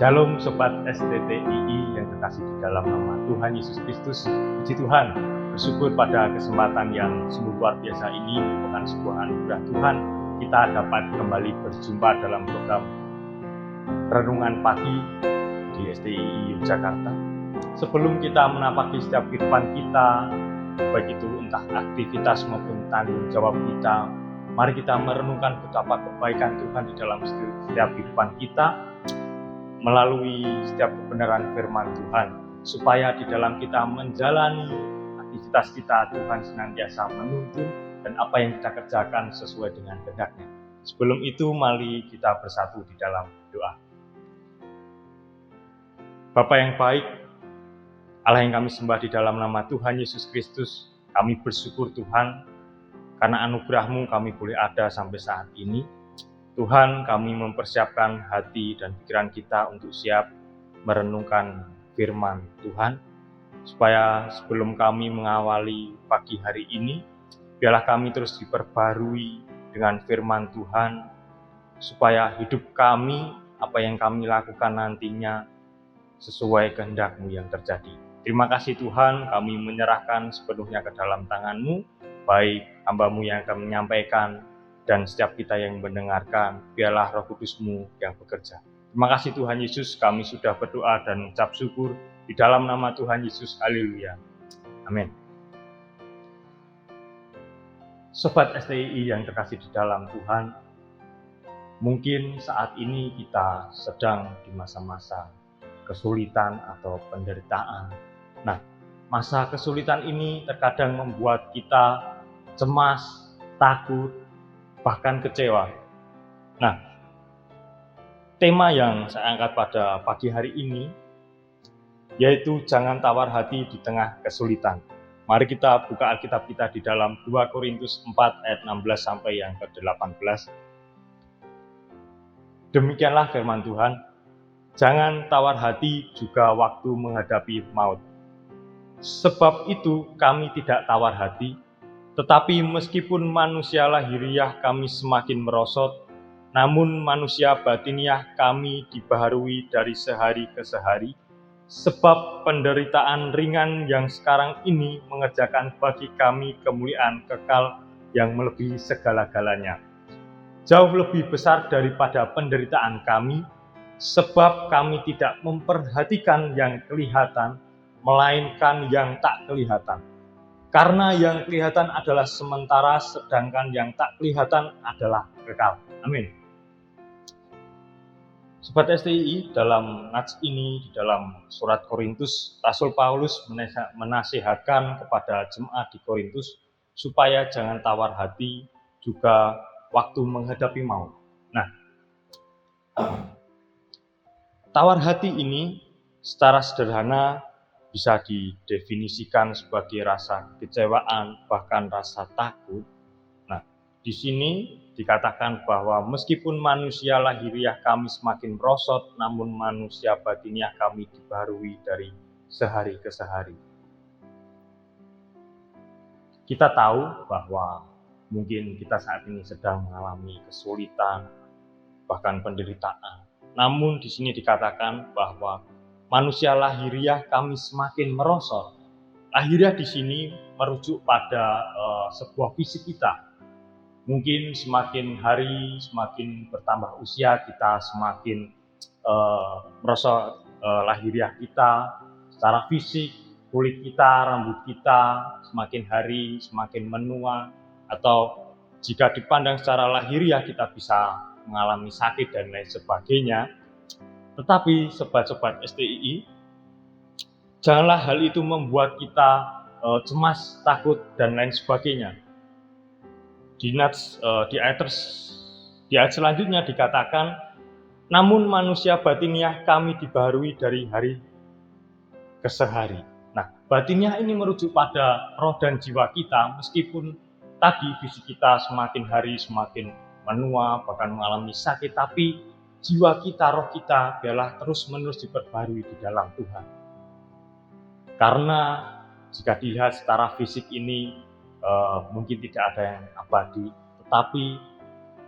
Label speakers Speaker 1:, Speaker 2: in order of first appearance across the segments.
Speaker 1: Shalom Sobat STTII yang terkasih di dalam nama Tuhan Yesus Kristus. Puji Tuhan, bersyukur pada kesempatan yang sungguh luar biasa ini merupakan sebuah anugerah Tuhan. Kita dapat kembali berjumpa dalam program Renungan Pagi di STII Yogyakarta. Sebelum kita menapaki setiap kehidupan kita, baik itu entah aktivitas maupun tanggung jawab kita, mari kita merenungkan betapa kebaikan Tuhan di dalam setiap kehidupan kita, melalui setiap kebenaran firman Tuhan, supaya di dalam kita menjalani aktivitas kita, Tuhan senantiasa menuntun dan apa yang kita kerjakan sesuai dengan kehendak-Nya. Sebelum itu, mari kita bersatu di dalam doa. Bapa yang baik, Allah yang kami sembah di dalam nama Tuhan Yesus Kristus, kami bersyukur Tuhan, karena anugerah-Mu kami boleh ada sampai saat ini. Tuhan, kami mempersiapkan hati dan pikiran kita untuk siap merenungkan firman Tuhan, supaya sebelum kami mengawali pagi hari ini, biarlah kami terus diperbarui dengan firman Tuhan, supaya hidup kami, apa yang kami lakukan nantinya, sesuai kehendak-Mu yang terjadi. Terima kasih Tuhan, kami menyerahkan sepenuhnya ke dalam tangan-Mu, baik hamba-Mu yang akan menyampaikan, dan setiap kita yang mendengarkan, biarlah Roh Kudus-Mu yang bekerja. Terima kasih Tuhan Yesus, kami sudah berdoa dan mengucap syukur di dalam nama Tuhan Yesus. Haleluya. Amin. Sobat STII yang terkasih di dalam Tuhan, mungkin saat ini kita sedang di masa-masa kesulitan atau penderitaan. Nah, masa kesulitan ini terkadang membuat kita cemas, takut, bahkan kecewa. Nah, tema yang saya angkat pada pagi hari ini yaitu jangan tawar hati di tengah kesulitan. Mari kita buka Alkitab kita di dalam 2 Korintus 4 ayat 16 sampai yang ke-18. Demikianlah firman Tuhan, jangan tawar hati juga waktu menghadapi maut. Sebab itu kami tidak tawar hati, tetapi meskipun manusia lahiriah kami semakin merosot, namun manusia batiniah kami dibaharui dari sehari ke sehari, sebab penderitaan ringan yang sekarang ini mengerjakan bagi kami kemuliaan kekal yang melebihi segala-galanya. Jauh lebih besar daripada penderitaan kami, sebab kami tidak memperhatikan yang kelihatan, melainkan yang tak kelihatan. Karena yang kelihatan adalah sementara, sedangkan yang tak kelihatan adalah kekal. Amin. Sobat STII, dalam nats ini, di dalam surat Korintus, Rasul Paulus menasihatkan kepada jemaat di Korintus supaya jangan tawar hati juga waktu menghadapi maut. Nah, tawar hati ini secara sederhana bisa didefinisikan sebagai rasa kekecewaan, bahkan rasa takut. Nah, di sini dikatakan bahwa meskipun manusia lahiriah kami semakin merosot, namun manusia batiniah kami dibaharui dari sehari ke sehari. Kita tahu bahwa mungkin kita saat ini sedang mengalami kesulitan, bahkan penderitaan. Namun di sini dikatakan bahwa manusia lahiriah kami semakin merosot. Lahiriah di sini merujuk pada sebuah fisik kita. Mungkin semakin hari, semakin bertambah usia kita, semakin merosot lahiriah kita secara fisik, kulit kita, rambut kita, semakin hari semakin menua, atau jika dipandang secara lahiriah kita bisa mengalami sakit dan lain sebagainya. Tetapi sobat-sobat STII, janganlah hal itu membuat kita cemas, takut, dan lain sebagainya. Di ayat selanjutnya dikatakan, namun manusia batiniah kami dibaharui dari hari ke sehari. Nah, batiniah ini merujuk pada roh dan jiwa kita, meskipun tadi fisik kita semakin hari semakin menua, bahkan mengalami sakit, tapi jiwa kita, roh kita biarlah terus-menerus diperbarui di dalam Tuhan. Karena jika dilihat secara fisik ini mungkin tidak ada yang abadi, tetapi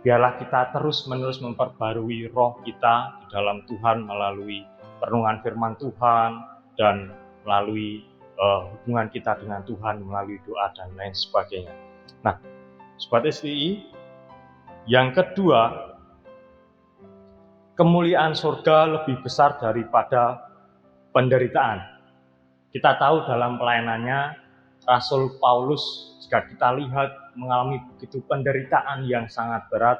Speaker 1: Biarlah kita terus-menerus memperbarui roh kita di dalam Tuhan melalui perenungan firman Tuhan dan melalui hubungan kita dengan Tuhan melalui doa dan lain sebagainya. Nah, Sobat STI, yang kedua, kemuliaan surga lebih besar daripada penderitaan. Kita tahu dalam pelayanannya, Rasul Paulus, jika kita lihat, mengalami begitu penderitaan yang sangat berat.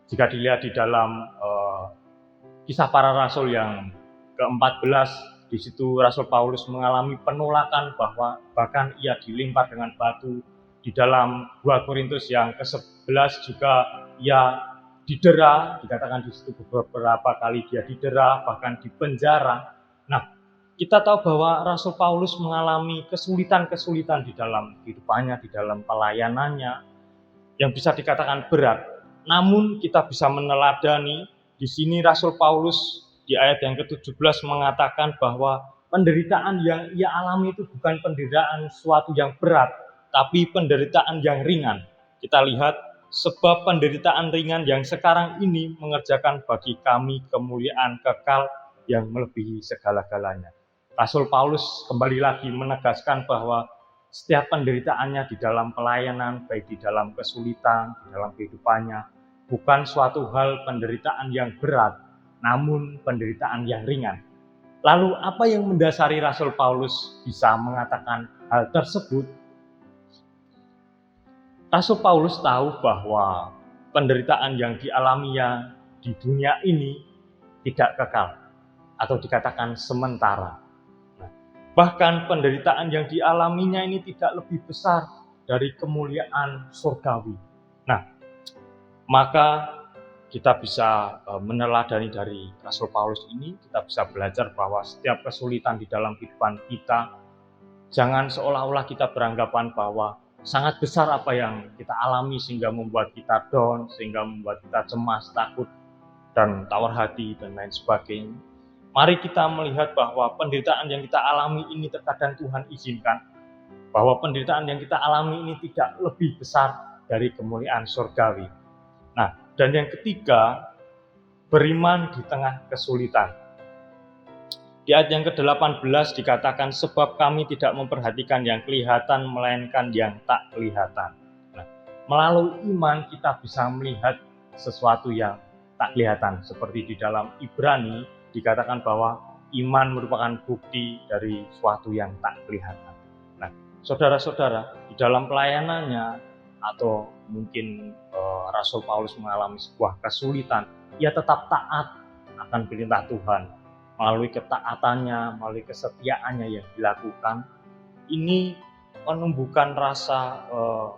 Speaker 1: Jika dilihat di dalam Kisah Para Rasul yang ke-14, di situ Rasul Paulus mengalami penolakan bahwa bahkan ia dilempar dengan batu. Di dalam 2 Korintus yang ke-11 juga ia didera, dikatakan di situ beberapa kali dia didera, bahkan dipenjara. Nah, kita tahu bahwa Rasul Paulus mengalami kesulitan-kesulitan di dalam kehidupannya, di dalam pelayanannya, yang bisa dikatakan berat. Namun kita bisa meneladani, di sini Rasul Paulus di ayat yang ke-17 mengatakan bahwa penderitaan yang ia alami itu bukan penderitaan suatu yang berat, tapi penderitaan yang ringan. Kita lihat, sebab penderitaan ringan yang sekarang ini mengerjakan bagi kami kemuliaan kekal yang melebihi segala-galanya. Rasul Paulus kembali lagi menegaskan bahwa setiap penderitaannya di dalam pelayanan, baik di dalam kesulitan, di dalam kehidupannya, bukan suatu hal penderitaan yang berat, namun penderitaan yang ringan. Lalu apa yang mendasari Rasul Paulus bisa mengatakan hal tersebut? Rasul Paulus tahu bahwa penderitaan yang dialaminya di dunia ini tidak kekal atau dikatakan sementara. Bahkan penderitaan yang dialaminya ini tidak lebih besar dari kemuliaan surgawi. Nah, maka kita bisa meneladani dari Rasul Paulus ini, kita bisa belajar bahwa setiap kesulitan di dalam kehidupan kita, jangan seolah-olah kita beranggapan bahwa sangat besar apa yang kita alami sehingga membuat kita down, sehingga membuat kita cemas, takut, dan tawar hati, dan lain sebagainya. Mari kita melihat bahwa penderitaan yang kita alami ini terkadang Tuhan izinkan, bahwa penderitaan yang kita alami ini tidak lebih besar dari kemuliaan surgawi. Nah, dan yang ketiga, beriman di tengah kesulitan. Di ayat yang ke-18 dikatakan, sebab kami tidak memperhatikan yang kelihatan, melainkan yang tak kelihatan. Nah, melalui iman kita bisa melihat sesuatu yang tak kelihatan. Seperti di dalam Ibrani dikatakan bahwa iman merupakan bukti dari sesuatu yang tak kelihatan. Nah, saudara-saudara, di dalam pelayanannya atau mungkin Rasul Paulus mengalami sebuah kesulitan, ia tetap taat akan perintah Tuhan. Melalui ketaatannya, melalui kesetiaannya yang dilakukan, ini menumbuhkan rasa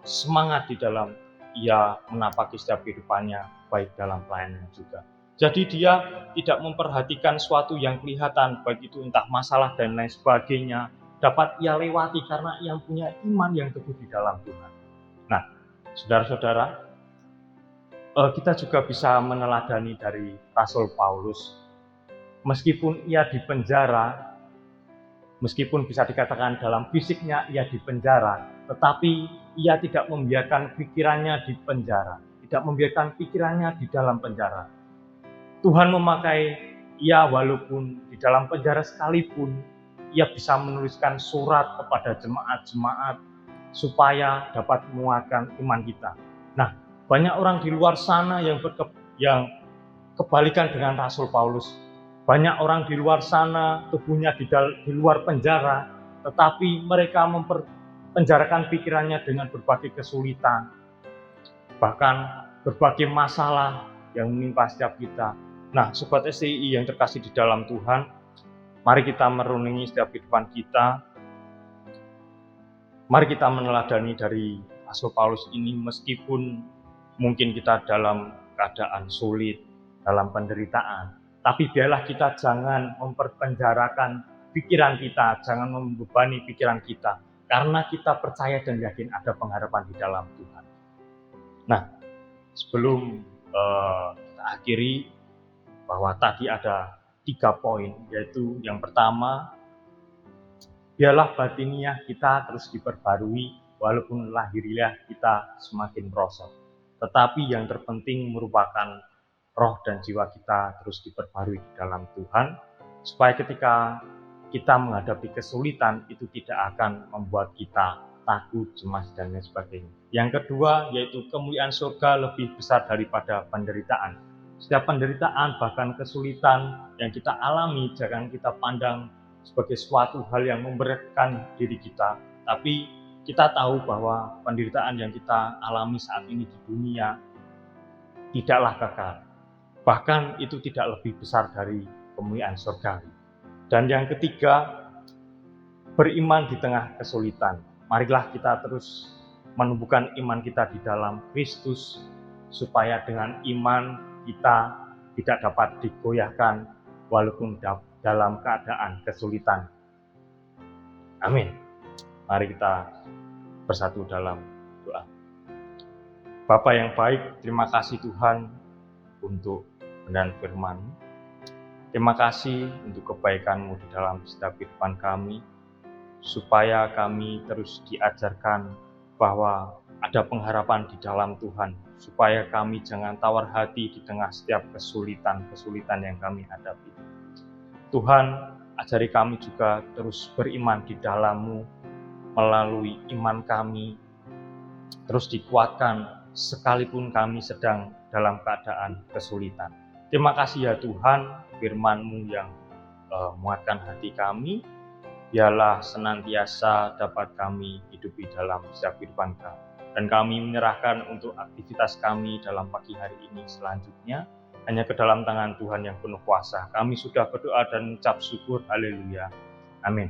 Speaker 1: semangat di dalam ia menapaki setiap kehidupannya, baik dalam pelayanan juga. Jadi dia tidak memperhatikan sesuatu yang kelihatan, baik itu entah masalah dan lain sebagainya, dapat ia lewati karena ia punya iman yang teguh di dalam Tuhan. Nah, saudara-saudara, kita juga bisa meneladani dari Rasul Paulus. Meskipun ia dipenjara, meskipun bisa dikatakan dalam fisiknya ia dipenjara, tetapi ia tidak membiarkan pikirannya dipenjara, tidak membiarkan pikirannya di dalam penjara. Tuhan memakai ia walaupun di dalam penjara sekalipun, ia bisa menuliskan surat kepada jemaat-jemaat supaya dapat menguatkan iman kita. Nah, banyak orang di luar sana yang kebalikan dengan Rasul Paulus. Banyak orang di luar sana tubuhnya di luar penjara, tetapi mereka mempenjarakan pikirannya dengan berbagai kesulitan, bahkan berbagai masalah yang menimpa setiap kita. Nah, Sobat STI yang terkasih di dalam Tuhan, mari kita merenungi setiap kehidupan kita. Mari kita meneladani dari Rasul Paulus ini, meskipun mungkin kita dalam keadaan sulit, dalam penderitaan, tapi biarlah kita jangan memperpenjarakan pikiran kita, jangan membebani pikiran kita, karena kita percaya dan yakin ada pengharapan di dalam Tuhan. Nah, sebelum kita akhiri, bahwa tadi ada 3 poin, yaitu yang pertama, biarlah batiniah kita terus diperbarui, walaupun lahiriah kita semakin merosot. tetapi yang terpenting merupakan roh dan jiwa kita terus diperbarui di dalam Tuhan, supaya ketika kita menghadapi kesulitan itu tidak akan membuat kita takut, cemas, dan lain sebagainya. Yang kedua yaitu kemuliaan surga lebih besar daripada penderitaan. Setiap penderitaan bahkan kesulitan yang kita alami jangan kita pandang sebagai suatu hal yang memberatkan diri kita, tapi kita tahu bahwa penderitaan yang kita alami saat ini di dunia tidaklah kekal. Bahkan itu tidak lebih besar dari kemuliaan surgawi. Dan yang ketiga, beriman di tengah kesulitan. Marilah kita terus menumbuhkan iman kita di dalam Kristus, supaya dengan iman kita tidak dapat digoyahkan walaupun dalam keadaan kesulitan. Amin. Mari kita bersatu dalam doa. Bapa yang baik, terima kasih Tuhan untuk kebenaran firman-Mu. Terima kasih untuk kebaikan-Mu di dalam setiap kehidupan kami, supaya kami terus diajarkan bahwa ada pengharapan di dalam Tuhan, supaya kami jangan tawar hati di tengah setiap kesulitan-kesulitan yang kami hadapi. Tuhan, ajari kami juga terus beriman di dalam-Mu, melalui iman kami terus dikuatkan sekalipun kami sedang dalam keadaan kesulitan. Terima kasih ya Tuhan, firman-Mu yang menguatkan hati kami, biarlah senantiasa dapat kami hidup di dalam setiap kehidupan kami. Dan kami menyerahkan untuk aktivitas kami dalam pagi hari ini selanjutnya, hanya ke dalam tangan Tuhan yang penuh kuasa. Kami sudah berdoa dan mengucap syukur, haleluya. Amin.